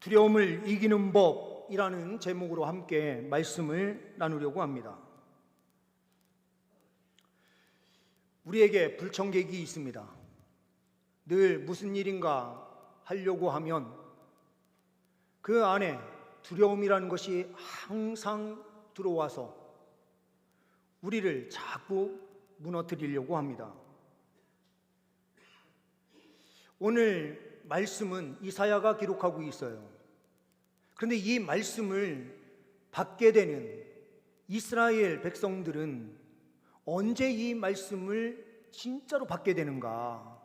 두려움을 이기는 법이라는 제목으로 함께 말씀을 나누려고 합니다. 우리에게 불청객이 있습니다. 늘 무슨 일인가 하려고 하면 그 안에 두려움이라는 것이 항상 들어와서 우리를 자꾸 무너뜨리려고 합니다. 오늘 말씀은 이사야가 기록하고 있어요. 그런데 이 말씀을 받게 되는 이스라엘 백성들은 언제 이 말씀을 진짜로 받게 되는가?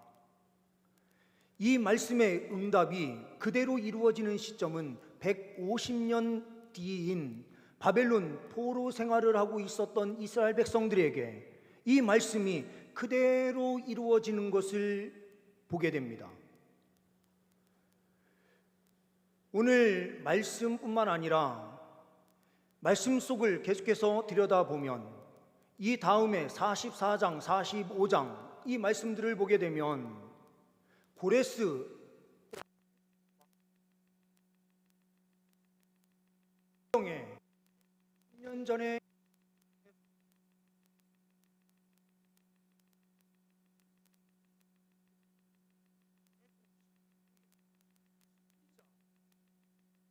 이 말씀의 응답이 그대로 이루어지는 시점은 150년 뒤인 바벨론 포로 생활을 하고 있었던 이스라엘 백성들에게 이 말씀이 그대로 이루어지는 것을 보게 됩니다. 오늘 말씀뿐만 아니라 말씀 속을 계속해서 들여다보면 이 다음에 44장, 45장 이 말씀들을 보게 되면 고레스 10년 전에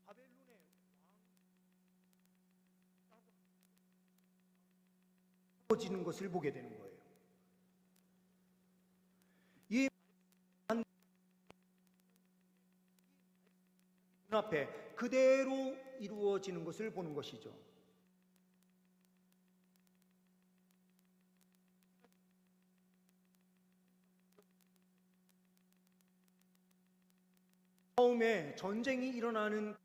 바벨론의 왕 것을 보게 되는 거예요. 이 눈앞에 그대로 이루어지는 것을 보는 것이죠. 처음에 전쟁이 일어나는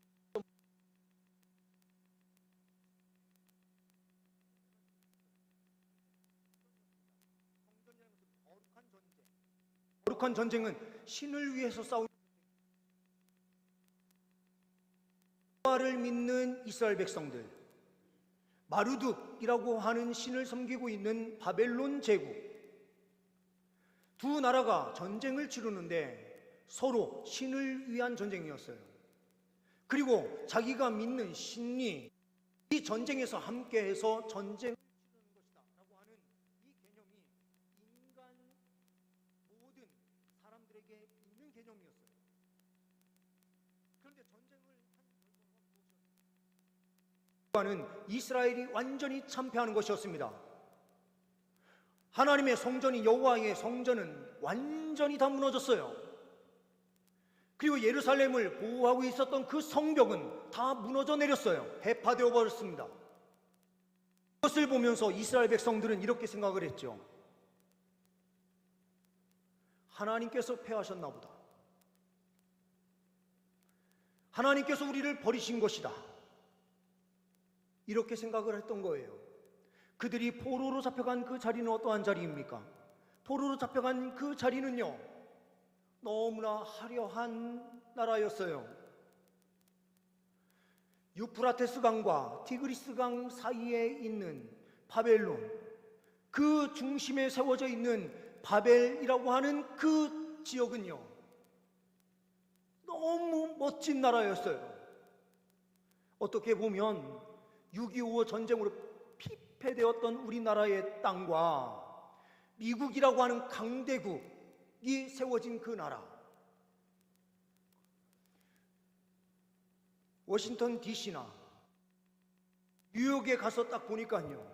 거룩한 전쟁은 신을 위해서 싸우는 여호와를 믿는 이스라엘 백성들, 마르둑이라고 하는 신을 섬기고 있는 바벨론 제국, 두 나라가 전쟁을 치르는데 서로 신을 위한 전쟁이었어요. 그리고 자기가 믿는 신이 이 전쟁에서 함께해서 전쟁을 치르는 것이다 라고 하는 이 개념이 인간 모든 사람들에게 있는 개념이었어요. 그런데 전쟁을 한 결과는 이스라엘이 완전히 참패하는 것이었습니다. 하나님의 성전이, 여호와의 성전은 완전히 다 무너졌어요. 그리고 예루살렘을 보호하고 있었던 그 성벽은 다 무너져 내렸어요. 해파되어 버렸습니다. 그것을 보면서 이스라엘 백성들은 이렇게 생각을 했죠. 하나님께서 패하셨나 보다. 하나님께서 우리를 버리신 것이다. 이렇게 생각을 했던 거예요. 그들이 포로로 잡혀간 그 자리는 어떠한 자리입니까? 포로로 잡혀간 그 자리는요, 너무나 화려한 나라였어요. 유프라테스 강과 티그리스 강 사이에 있는 바벨론, 그 중심에 세워져 있는 바벨이라고 하는 그 지역은요, 너무 멋진 나라였어요. 어떻게 보면 6.25 전쟁으로 피폐되었던 우리나라의 땅과 미국이라고 하는 강대국이 세워진 그 나라, 워싱턴 DC나 뉴욕에 가서 딱 보니까요,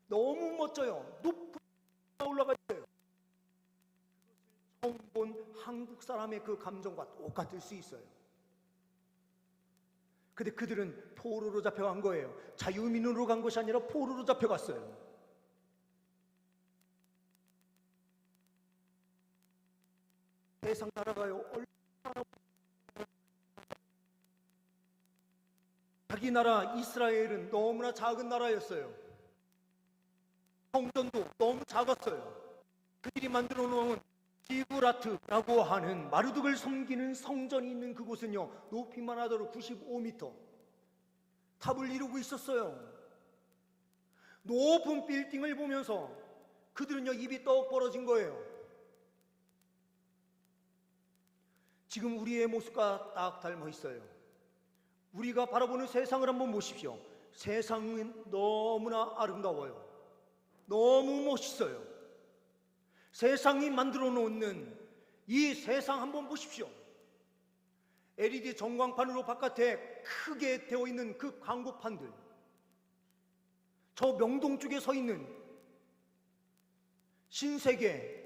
너무 멋져요. 높은 올라가 있어요. 처음 본 한국 사람의 그 감정과 똑같을 수 있어요. 근데 그들은 포로로 잡혀간 거예요. 자유민으로 간 것이 아니라 포로로 잡혀갔어요. 세상 나라가요, 얼마나 자기 나라 이스라엘은 너무나 작은 나라였어요. 성전도 너무 작았어요. 그들이 만들어 놓은 지브라트라고 하는 마르둑을 섬기는 성전이 있는 그곳은요, 높이만 하더라도 95m 탑을 이루고 있었어요. 높은 빌딩을 보면서 그들은요, 입이 떡 벌어진 거예요. 지금 우리의 모습과 딱 닮아 있어요. 우리가 바라보는 세상을 한번 보십시오. 세상은 너무나 아름다워요. 너무 멋있어요. 세상이 만들어 놓는 이 세상 한번 보십시오. LED 전광판으로 바깥에 크게 되어 있는 그 광고판들, 저 명동 쪽에 서 있는 신세계,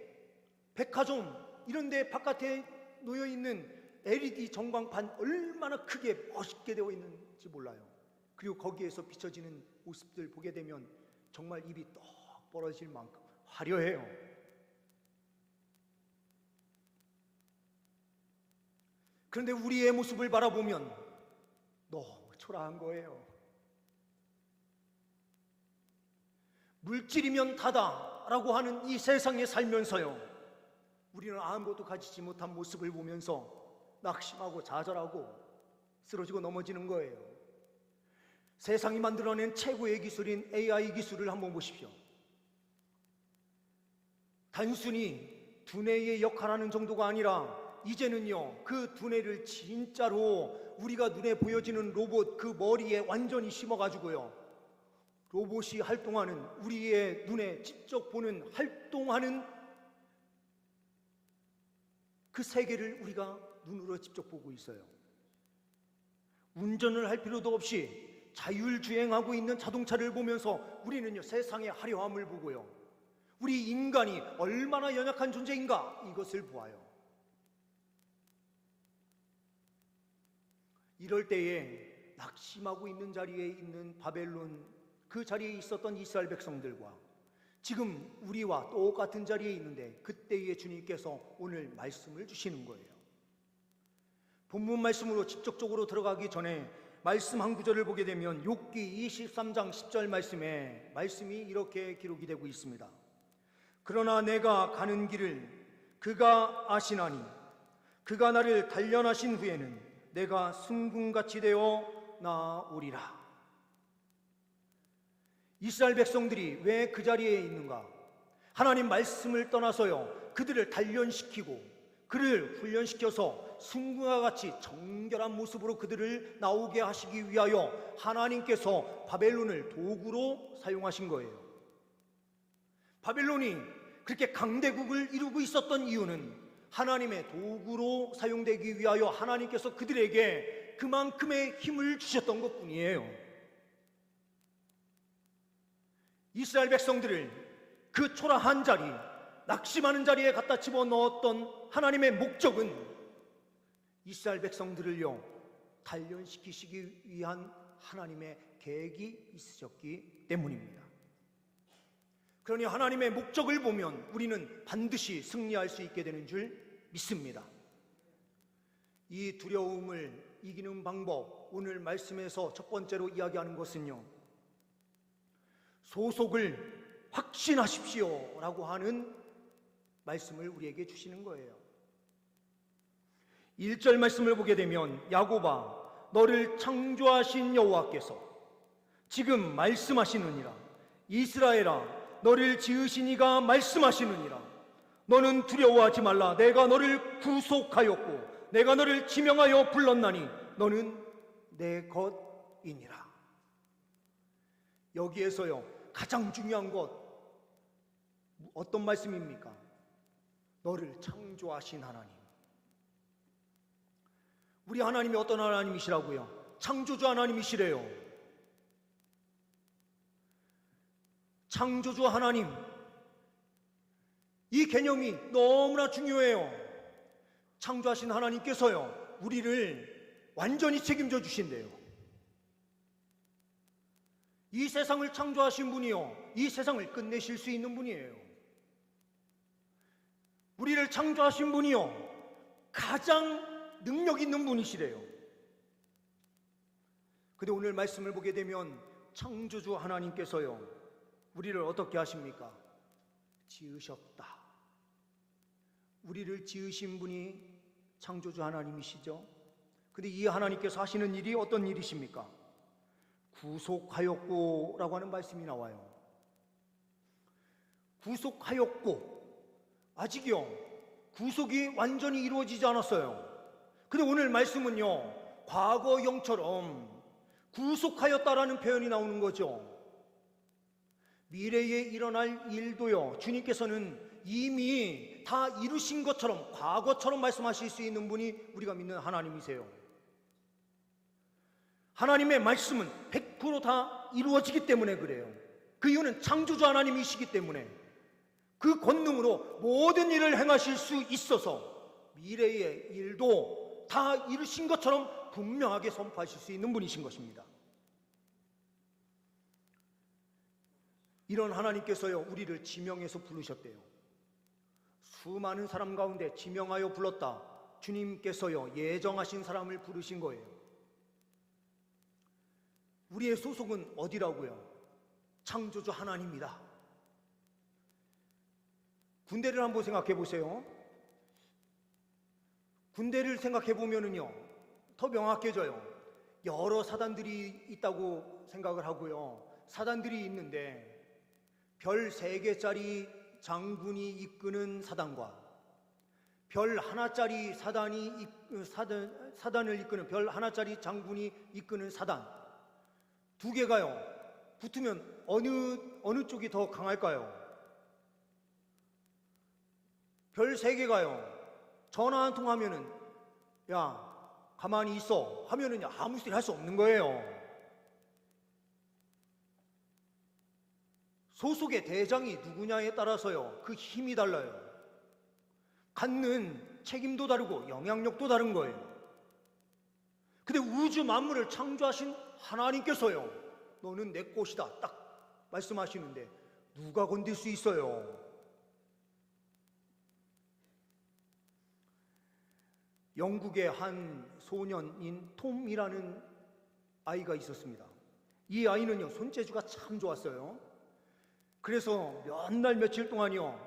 백화점 이런 데 바깥에 놓여 있는 LED 전광판 얼마나 크게 멋있게 되어 있는지 몰라요. 그리고 거기에서 비춰지는 모습들 보게 되면 정말 입이 떡 벌어질 만큼 화려해요. 그런데 우리의 모습을 바라보면 너무 초라한 거예요. 물질이면 다다라고 하는 이 세상에 살면서요, 우리는 아무것도 가지지 못한 모습을 보면서 낙심하고 좌절하고 쓰러지고 넘어지는 거예요. 세상이 만들어낸 최고의 기술인 AI 기술을 한번 보십시오. 단순히 두뇌의 역할하는 정도가 아니라 이제는요, 그 두뇌를 진짜로 우리가 눈에 보여지는 로봇 그 머리에 완전히 심어가지고요, 로봇이 활동하는, 우리의 눈에 직접 보는 활동하는 그 세계를 우리가 눈으로 직접 보고 있어요. 운전을 할 필요도 없이 자율주행하고 있는 자동차를 보면서 우리는요, 세상의 화려함을 보고요, 우리 인간이 얼마나 연약한 존재인가 이것을 보아요. 이럴 때에 낙심하고 있는 자리에 있는 바벨론, 그 자리에 있었던 이스라엘 백성들과 지금 우리와 똑같은 자리에 있는데, 그때의 주님께서 오늘 말씀을 주시는 거예요. 본문 말씀으로 직접적으로 들어가기 전에 말씀 한 구절을 보게 되면 욥기 23장 10절 말씀이 이렇게 기록이 되고 있습니다. 그러나 내가 가는 길을 그가 아시나니 그가 나를 단련하신 후에는 내가 순금같이 되어 나오리라. 이스라엘 백성들이 왜 그 자리에 있는가? 하나님 말씀을 떠나서요, 그들을 단련시키고 그를 훈련시켜서 순금과 같이 정결한 모습으로 그들을 나오게 하시기 위하여 하나님께서 바벨론을 도구로 사용하신 거예요. 바벨론이 그렇게 강대국을 이루고 있었던 이유는 하나님의 도구로 사용되기 위하여 하나님께서 그들에게 그만큼의 힘을 주셨던 것뿐이에요. 이스라엘 백성들을 그 초라한 자리, 낙심하는 자리에 갖다 집어넣었던 하나님의 목적은 이스라엘 백성들을요, 단련시키시기 위한 하나님의 계획이 있으셨기 때문입니다. 그러니 하나님의 목적을 보면 우리는 반드시 승리할 수 있게 되는 줄 믿습니다. 이 두려움을 이기는 방법, 오늘 말씀에서 첫 번째로 이야기하는 것은요, 소속을 확신하십시오 라고 하는 말씀을 우리에게 주시는 거예요. 1절 말씀을 보게 되면 야곱아, 너를 창조하신 여호와께서 지금 말씀하시느니라. 이스라엘아, 너를 지으신 이가 말씀하시느니라. 너는 두려워하지 말라. 내가 너를 구속하였고 내가 너를 지명하여 불렀나니 너는 내 것이니라. 여기에서요, 가장 중요한 것 어떤 말씀입니까? 너를 창조하신 하나님. 우리 하나님이 어떤 하나님이시라고요? 창조주 하나님이시래요. 창조주 하나님, 이 개념이 너무나 중요해요. 창조하신 하나님께서요, 우리를 완전히 책임져 주신대요. 이 세상을 창조하신 분이요, 이 세상을 끝내실 수 있는 분이에요. 우리를 창조하신 분이요, 가장 능력 있는 분이시래요. 근데 오늘 말씀을 보게 되면 창조주 하나님께서요, 우리를 어떻게 하십니까? 지으셨다. 우리를 지으신 분이 창조주 하나님이시죠. 근데 이 하나님께서 하시는 일이 어떤 일이십니까? 구속하였고 라고 하는 말씀이 나와요. 구속하였고, 아직요, 구속이 완전히 이루어지지 않았어요. 근데 오늘 말씀은요, 과거형처럼 구속하였다라는 표현이 나오는 거죠. 미래에 일어날 일도요, 주님께서는 이미 다 이루신 것처럼, 과거처럼 말씀하실 수 있는 분이 우리가 믿는 하나님이세요. 하나님의 말씀은 100% 이루어지기 때문에 그래요. 그 이유는 창조주 하나님이시기 때문에 그 권능으로 모든 일을 행하실 수 있어서 미래의 일도 다 이루신 것처럼 분명하게 선포하실 수 있는 분이신 것입니다. 이런 하나님께서요, 우리를 지명해서 부르셨대요. 수많은 사람 가운데 지명하여 불렀다. 주님께서요, 예정하신 사람을 부르신 거예요. 우리의 소속은 어디라고요? 창조주 하나님이다. 군대를 한번 생각해 보세요. 군대를 생각해 보면은요, 더 명확해져요. 여러 사단들이 있다고 생각을 하고요. 사단들이 있는데 별 3개짜리 장군이 이끄는 사단과 별 하나짜리 사단을 이끄는 별 하나짜리 장군이 이끄는 사단, 2개가요 붙으면 어느 쪽이 더 강할까요? 별 3개가요 전화 한 통 하면은 야 가만히 있어 하면은 아무 소리 할 수 없는 거예요. 소속의 대장이 누구냐에 따라서요 그 힘이 달라요. 갖는 책임도 다르고 영향력도 다른 거예요. 근데 우주 만물을 창조하신 하나님께서요 너는 내 것이다 딱 말씀하시는데 누가 건들 수 있어요? 영국의 한 소년인 톰이라는 아이가 있었습니다. 이 아이는요 손재주가 참 좋았어요. 그래서 몇 날 며칠 동안요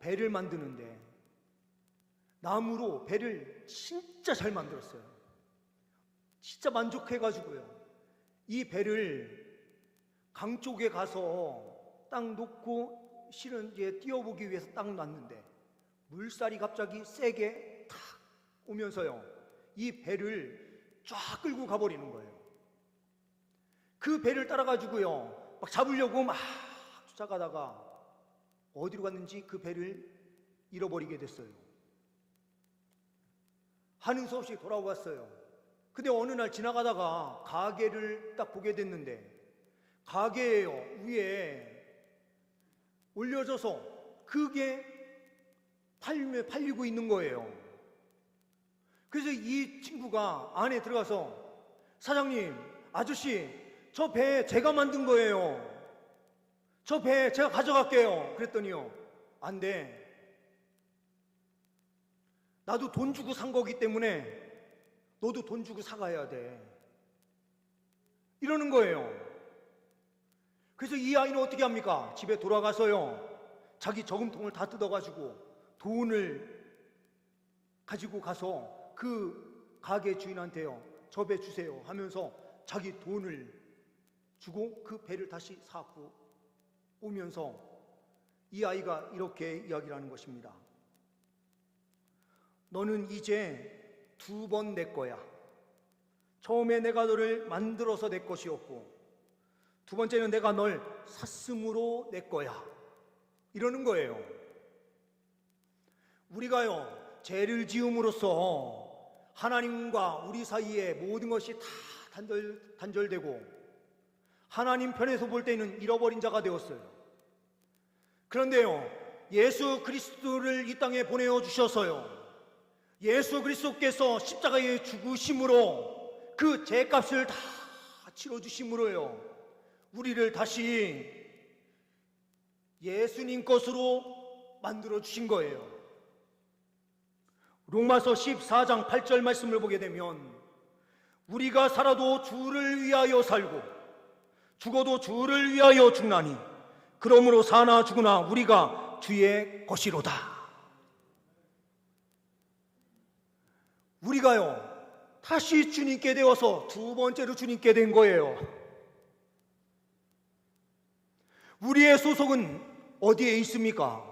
배를 만드는데 나무로 배를 진짜 잘 만들었어요. 진짜 만족해가지고요 이 배를 강 쪽에 가서 딱 놓고 실은 이제 띄워보기 위해서 딱 놨는데 물살이 갑자기 세게 탁 오면서요 이 배를 쫙 끌고 가버리는 거예요. 그 배를 따라가지고요 막 잡으려고 막 쫓아가다가 어디로 갔는지 그 배를 잃어버리게 됐어요. 하는 수 없이 돌아왔어요. 근데 어느 날 지나가다가 가게를 딱 보게 됐는데 가게에요 위에 올려져서 그게 팔리고 있는 거예요. 그래서 이 친구가 안에 들어가서 사장님, 아저씨, 저 배 제가 만든 거예요. 저 배 제가 가져갈게요. 그랬더니요, 안 돼. 나도 돈 주고 산 거기 때문에 너도 돈 주고 사가야 돼. 이러는 거예요. 그래서 이 아이는 어떻게 합니까? 집에 돌아가서요 자기 저금통을 다 뜯어가지고 돈을 가지고 가서 그 가게 주인한테요 저 배 주세요 하면서 자기 돈을 주고 그 배를 다시 사고 오면서 이 아이가 이렇게 이야기를 하는 것입니다. 너는 이제 2번 내 거야. 처음에 내가 너를 만들어서 내 것이었고 2번째는 내가 널 샀음으로 내 거야. 이러는 거예요. 우리가요 죄를 지음으로써 하나님과 우리 사이에 모든 것이 다 단절되고 하나님 편에서 볼 때는 잃어버린 자가 되었어요. 그런데요 예수 그리스도를 이 땅에 보내어 주셔서요 예수 그리스도께서 십자가에 죽으심으로 그 죄값을 다 치러주심으로요 우리를 다시 예수님 것으로 만들어 주신 거예요. 로마서 14장 8절 말씀을 보게 되면 우리가 살아도 주를 위하여 살고 죽어도 주를 위하여 죽나니 그러므로 사나 죽으나 우리가 주의 것이로다. 우리가요 다시 주님께 되어서 2번째로 주님께 된 거예요. 우리의 소속은 어디에 있습니까?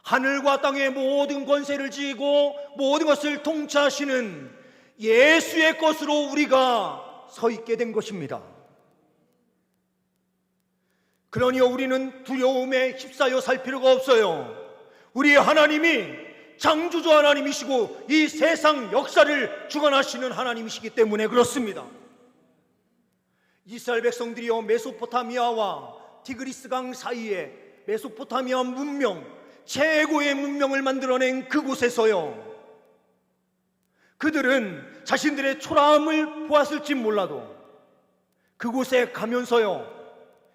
하늘과 땅의 모든 권세를 지고 모든 것을 통치하시는 예수의 것으로 우리가 서 있게 된 것입니다. 그러니 우리는 두려움에 휩싸여 살 필요가 없어요. 우리 하나님이 창조주 하나님이시고 이 세상 역사를 주관하시는 하나님이시기 때문에 그렇습니다. 이스라엘 백성들이요, 메소포타미아와 티그리스강 사이에 메소포타미아 문명, 최고의 문명을 만들어낸 그곳에서요, 그들은 자신들의 초라함을 보았을지 몰라도 그곳에 가면서요,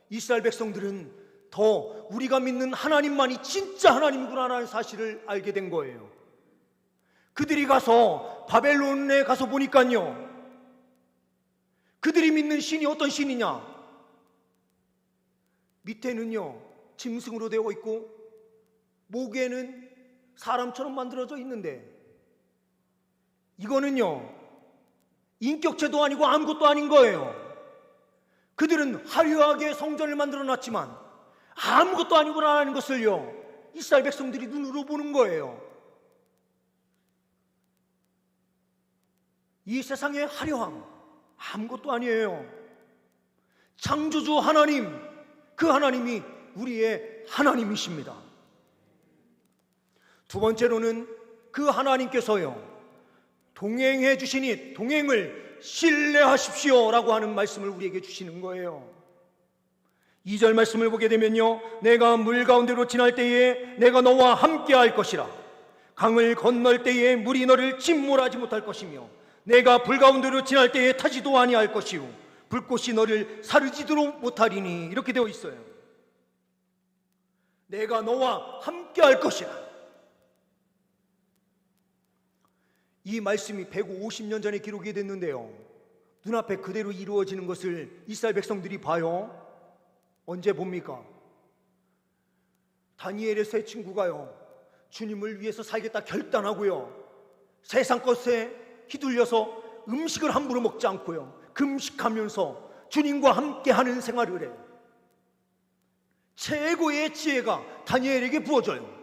이스라엘 백성들은 더 우리가 믿는 하나님만이 진짜 하나님이구나라는 사실을 알게 된 거예요. 그들이 가서 바벨론에 가서 보니까요, 그들이 믿는 신이 어떤 신이냐? 밑에는요 짐승으로 되어 있고 목에는 사람처럼 만들어져 있는데, 이거는요 인격체도 아니고 아무것도 아닌 거예요. 그들은 화려하게 성전을 만들어 놨지만 아무것도 아니구나라는 것을요 이스라엘 백성들이 눈으로 보는 거예요. 이 세상의 화려함 아무것도 아니에요. 창조주 하나님, 그 하나님이 우리의 하나님이십니다. 두 번째로는 그 하나님께서요 동행해 주시니 동행을 신뢰하십시오 라고 하는 말씀을 우리에게 주시는 거예요. 2절 말씀을 보게 되면요, 내가 물 가운데로 지날 때에 내가 너와 함께 할 것이라. 강을 건널 때에 물이 너를 침몰하지 못할 것이며 내가 불 가운데로 지날 때에 타지도 아니할 것이요 불꽃이 너를 사르지도 못하리니. 이렇게 되어 있어요. 내가 너와 함께 할 것이라. 이 말씀이 150년 전에 기록이 됐는데요, 눈앞에 그대로 이루어지는 것을 이스라엘 백성들이 봐요. 언제 봅니까? 다니엘의 세 친구가요 주님을 위해서 살겠다 결단하고요, 세상 것에 휘둘려서 음식을 함부로 먹지 않고요 금식하면서 주님과 함께하는 생활을 해요. 최고의 지혜가 다니엘에게 부어져요.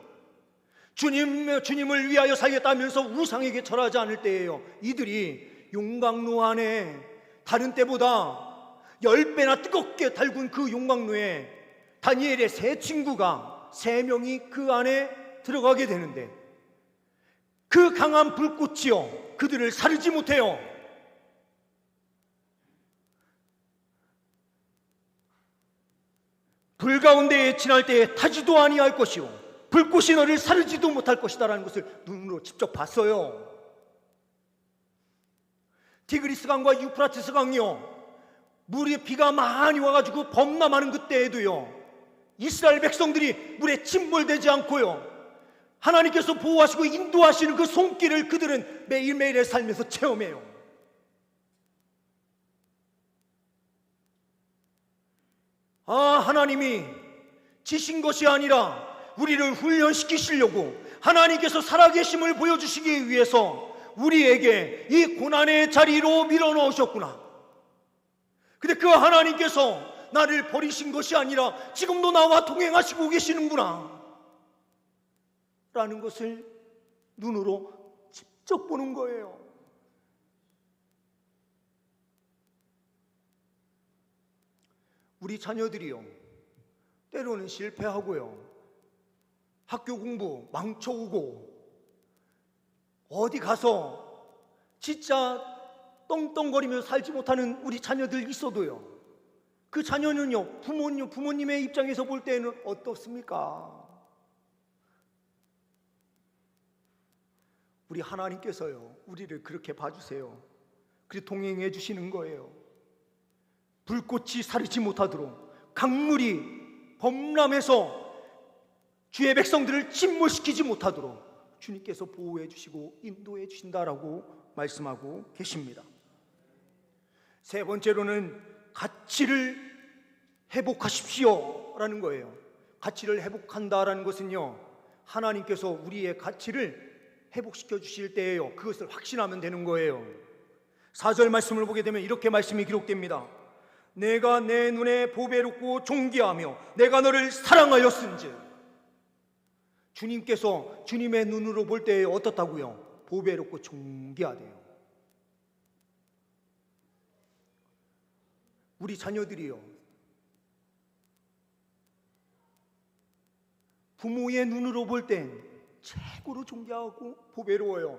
주님을 위하여 살겠다 하면서 우상에게 절하지 않을 때예요, 이들이 용광로 안에 다른 때보다 10배나 뜨겁게 달군 그 용광로에 다니엘의 세 친구가 3명이 그 안에 들어가게 되는데, 그 강한 불꽃이요 그들을 사르지 못해요. 불 가운데에 지날 때에 타지도 아니할 것이요 불꽃이 너를 사르지도 못할 것이다 라는 것을 눈으로 직접 봤어요. 티그리스 강과 유프라티스 강이요 물에 비가 많이 와가지고 범람하는 그때에도요 이스라엘 백성들이 물에 침몰되지 않고요 하나님께서 보호하시고 인도하시는 그 손길을 그들은 매일매일의 삶에서 체험해요. 하나님이 지신 것이 아니라 우리를 훈련시키시려고 하나님께서 살아계심을 보여주시기 위해서 우리에게 이 고난의 자리로 밀어넣으셨구나. 근데 그 하나님께서 나를 버리신 것이 아니라 지금도 나와 동행하시고 계시는구나 라는 것을 눈으로 직접 보는 거예요. 우리 자녀들이요 때로는 실패하고요 학교 공부 망쳐오고 어디 가서 진짜 떵떵거리며 살지 못하는 우리 자녀들 있어도요 그 자녀는요 부모님의 입장에서 볼 때는 어떻습니까? 우리 하나님께서요 우리를 그렇게 봐주세요. 그리고 동행해 주시는 거예요. 불꽃이 사르지 못하도록 강물이 범람해서 주의 백성들을 침몰시키지 못하도록 주님께서 보호해 주시고 인도해 주신다라고 말씀하고 계십니다. 세 번째로는 가치를 회복하십시오 라는 거예요. 가치를 회복한다라는 것은요 하나님께서 우리의 가치를 회복시켜 주실 때예요. 그것을 확신하면 되는 거예요. 4절 말씀을 보게 되면 이렇게 말씀이 기록됩니다. 내가 내 눈에 보배롭고 존귀하며 내가 너를 사랑하였은즉. 주님께서 주님의 눈으로 볼 때 어떻다고요? 보배롭고 존귀하대요. 우리 자녀들이요, 부모의 눈으로 볼 땐 최고로 존귀하고 보배로워요.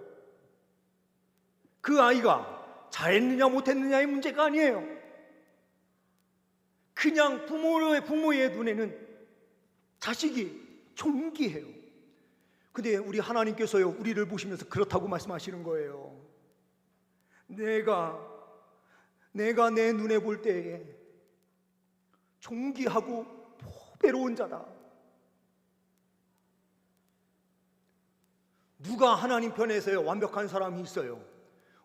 그 아이가 잘했느냐 못했느냐의 문제가 아니에요. 그냥 부모의 눈에는 자식이 존귀해요. 근데 우리 하나님께서요, 우리를 보시면서 그렇다고 말씀하시는 거예요. 내가 내 눈에 볼 때에 존귀하고 보배로운 자다. 누가 하나님 편에서요 완벽한 사람이 있어요?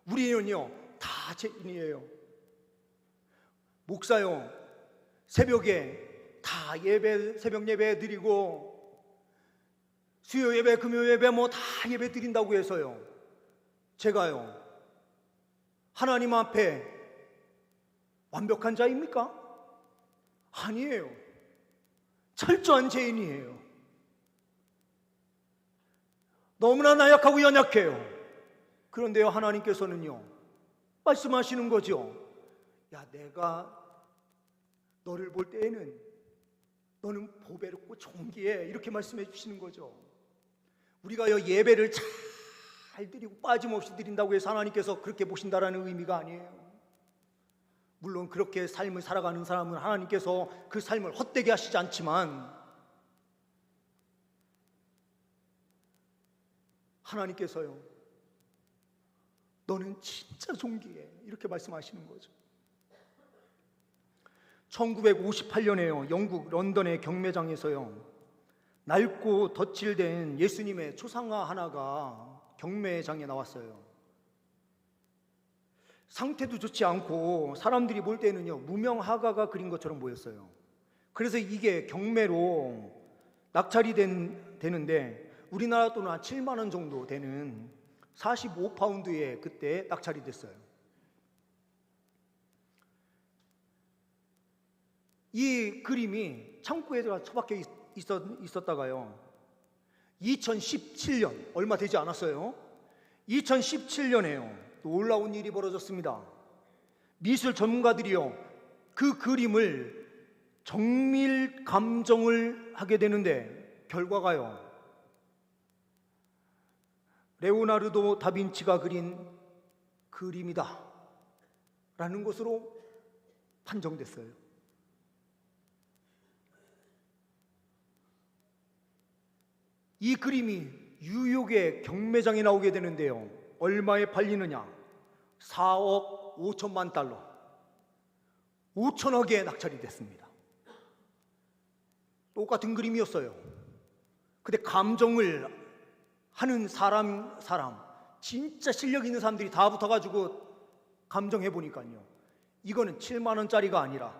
우리는요 다 죄인이에요. 목사요, 새벽에 다 새벽 예배 드리고 수요 예배, 금요 예배 뭐 다 예배 드린다고 해서요, 제가요 하나님 앞에 완벽한 자입니까? 아니에요. 철저한 죄인이에요. 너무나 나약하고 연약해요. 그런데요, 하나님께서는요 말씀하시는 거죠. 야, 내가 너를 볼 때에는 너는 보배롭고 존귀해, 이렇게 말씀해 주시는 거죠. 우리가요 예배를 잘 드리고 빠짐없이 드린다고 해서 하나님께서 그렇게 보신다라는 의미가 아니에요. 물론 그렇게 삶을 살아가는 사람은 하나님께서 그 삶을 헛되게 하시지 않지만, 하나님께서요 너는 진짜 존귀해, 이렇게 말씀하시는 거죠. 1958년에요 영국 런던의 경매장에서요 낡고 덧칠된 예수님의 초상화 하나가 경매장에 나왔어요. 상태도 좋지 않고 사람들이 볼 때는요 무명하가가 그린 것처럼 보였어요. 그래서 이게 경매로 낙찰이 되는데 우리나라 돈은 한 7만 원 정도 되는 45파운드에 그때 낙찰이 됐어요. 이 그림이 창고에 처박혀 있었다가요 2017년, 얼마 되지 않았어요. 2017년에요 놀라운 일이 벌어졌습니다. 미술 전문가들이요 그 그림을 정밀 감정을 하게 되는데 결과가요 레오나르도 다빈치가 그린 그림이다 라는 것으로 판정됐어요. 이 그림이 뉴욕의 경매장에 나오게 되는데요 얼마에 팔리느냐? 4억 5천만 달러, 5천억에 낙찰이 됐습니다. 똑같은 그림이었어요. 근데 감정을 하는 사람 진짜 실력 있는 사람들이 다 붙어가지고 감정해 보니까요 이거는 7만 원짜리가 아니라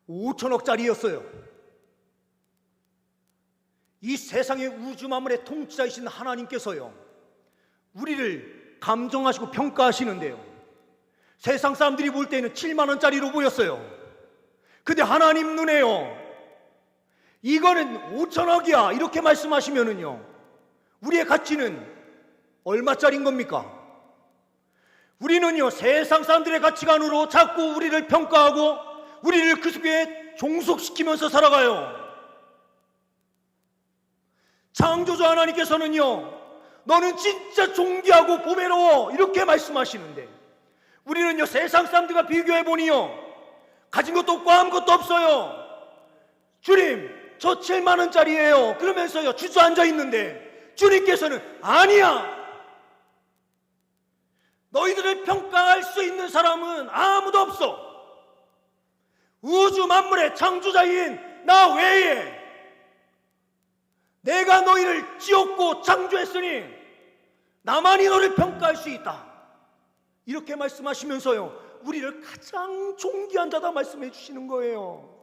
5천억짜리였어요. 이 세상의 우주 만물의 통치자이신 하나님께서요 우리를 감정하시고 평가하시는데요 세상 사람들이 볼 때는 7만 원짜리로 보였어요. 근데 하나님 눈에요 이거는 5천억이야 이렇게 말씀하시면은요 우리의 가치는 얼마짜리인 겁니까? 우리는요 세상 사람들의 가치관으로 자꾸 우리를 평가하고 우리를 그 속에 종속시키면서 살아가요. 창조주 하나님께서는요 너는 진짜 존귀하고 보배로워 이렇게 말씀하시는데 우리는요 세상 사람들과 비교해보니요 가진 것도 없고 아무것도 없어요. 주님 저 7만 원짜리예요 그러면서요 주저앉아 있는데 주님께서는 아니야, 너희들을 평가할 수 있는 사람은 아무도 없어. 우주 만물의 창조자인 나 외에 내가 너희를 지었고 창조했으니 나만이 너를 평가할 수 있다 이렇게 말씀하시면서요 우리를 가장 존귀한 자다 말씀해 주시는 거예요.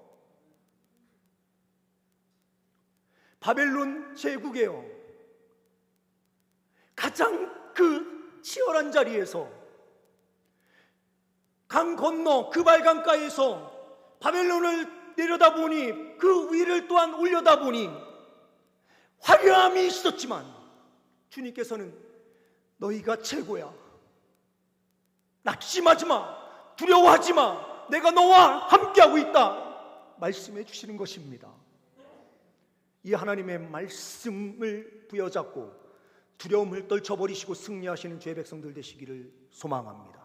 바벨론 제국에요 가장 그 치열한 자리에서 강 건너 그발강가에서 바벨론을 내려다보니 그 위를 또한 올려다보니 화려함이 있었지만 주님께서는 너희가 최고야, 낙심하지 마, 두려워하지 마, 내가 너와 함께하고 있다 말씀해 주시는 것입니다. 이 하나님의 말씀을 부여잡고 두려움을 떨쳐버리시고 승리하시는 주의 백성들 되시기를 소망합니다.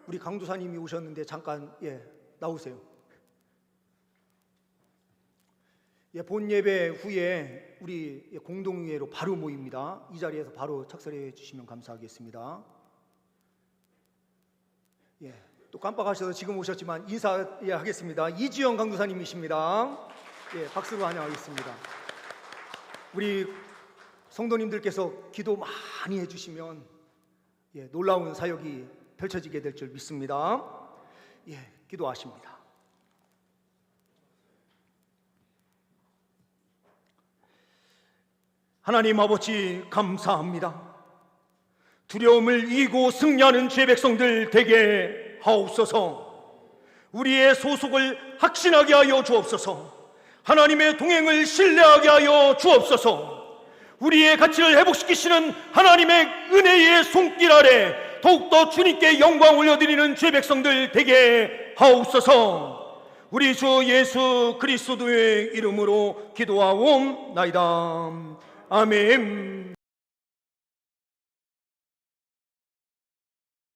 우리 강도사님이 오셨는데 잠깐 나오세요. 본 예배 후에 우리 공동회의로 바로 모입니다. 이 자리에서 바로 착석해 주시면 감사하겠습니다. 또 깜빡하셔서 지금 오셨지만 인사하겠습니다. 이지영 강도사님이십니다. 박수로 환영하겠습니다. 우리 성도님들께서 기도 많이 해주시면 놀라운 사역이 펼쳐지게 될 줄 믿습니다. 기도하십니다. 하나님 아버지 감사합니다. 두려움을 이기고 승리하는 주의 백성들 되게 하옵소서. 우리의 소속을 확신하게 하여 주옵소서. 하나님의 동행을 신뢰하게 하여 주옵소서. 우리의 가치를 회복시키시는 하나님의 은혜의 손길 아래 더욱더 주님께 영광 올려드리는 주의 백성들 되게 하옵소서. 우리 주 예수 그리스도의 이름으로 기도하옵나이다. 아멘.